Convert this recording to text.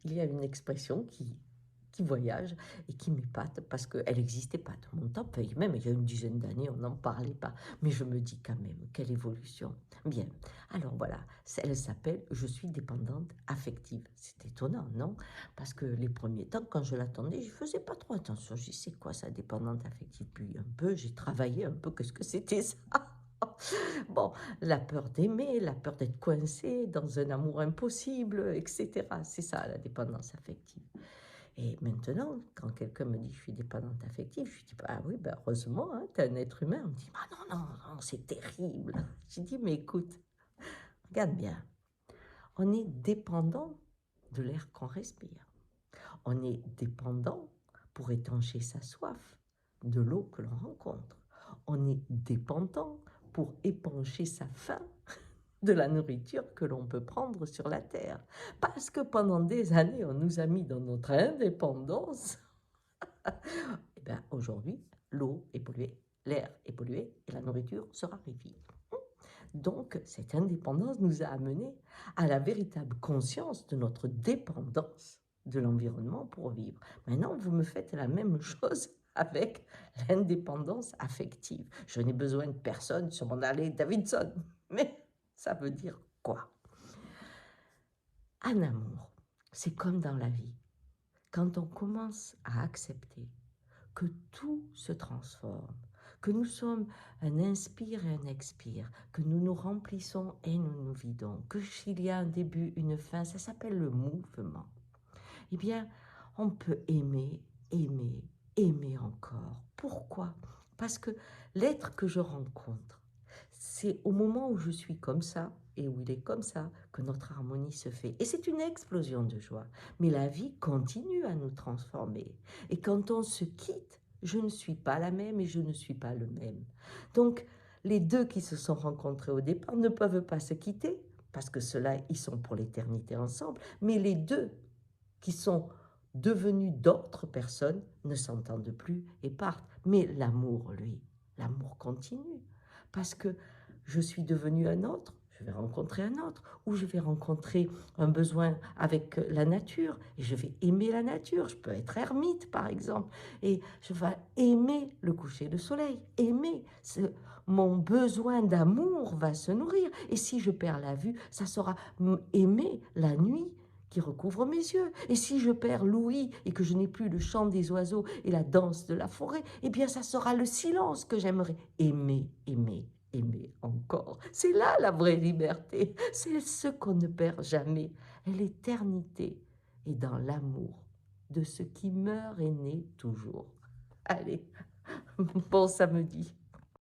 il y a une expression qui voyage et qui m'épate parce qu'elle n'existait pas dans mon temps, enfin, même il y a une dizaine d'années, on n'en parlait pas. Mais je me dis quand même, quelle évolution. Bien, alors voilà, elle s'appelle « Je suis dépendante affective ». C'est étonnant, non? Parce que les premiers temps, quand je l'attendais, je ne faisais pas trop attention. Je dis, c'est quoi ça, dépendante affective? Puis un peu, j'ai travaillé un peu, qu'est-ce que c'était ça? Bon, la peur d'aimer, la peur d'être coincé dans un amour impossible, etc. C'est ça, la dépendance affective. Et maintenant, quand quelqu'un me dit: «Je suis dépendante affective», je lui dis: «Bah oui, bah heureusement, hein, tu es un être humain». On me dit: «Ah non, non, non, c'est terrible». J'ai dit: «Mais écoute, regarde bien, on est dépendant de l'air qu'on respire. On est dépendant pour étancher sa soif, de l'eau que l'on rencontre. On est dépendant pour épancher sa faim de la nourriture que l'on peut prendre sur la terre. Parce que pendant des années, on nous a mis dans notre indépendance. Et bien aujourd'hui, l'eau est polluée, l'air est pollué et la nourriture se raréfie. Donc, cette indépendance nous a amenés à la véritable conscience de notre dépendance de l'environnement pour vivre. Maintenant, vous me faites la même chose avec l'indépendance affective. Je n'ai besoin de personne sur mon allée Davidson. Mais ça veut dire quoi? Un amour, c'est comme dans la vie. Quand on commence à accepter que tout se transforme, que nous sommes un inspire et un expire, que nous nous remplissons et nous nous vidons, que s'il y a un début, une fin, ça s'appelle le mouvement. Eh bien, on peut aimer, aimer, aimer encore. Pourquoi? Parce que l'être que je rencontre, c'est au moment où je suis comme ça et où il est comme ça que notre harmonie se fait. Et c'est une explosion de joie. Mais la vie continue à nous transformer. Et quand on se quitte, je ne suis pas la même et je ne suis pas le même. Donc, les deux qui se sont rencontrés au départ ne peuvent pas se quitter, parce que ceux-là, ils sont pour l'éternité ensemble, mais les deux qui sont devenus d'autres personnes ne s'entendent plus et partent. Mais l'amour, lui, l'amour continue. Parce que je suis devenu un autre, je vais rencontrer un autre, ou je vais rencontrer un besoin avec la nature, et je vais aimer la nature. Je peux être ermite, par exemple, et je vais aimer le coucher de soleil, aimer. Mon besoin d'amour va se nourrir. Et si je perds la vue, ça sera aimer la nuit qui recouvre mes yeux. Et si je perds l'ouïe et que je n'ai plus le chant des oiseaux et la danse de la forêt, eh bien ça sera le silence que j'aimerais aimer, aimer, aimer encore. C'est là la vraie liberté. C'est ce qu'on ne perd jamais. L'éternité est dans l'amour de ce qui meurt et naît toujours. Allez, bon samedi.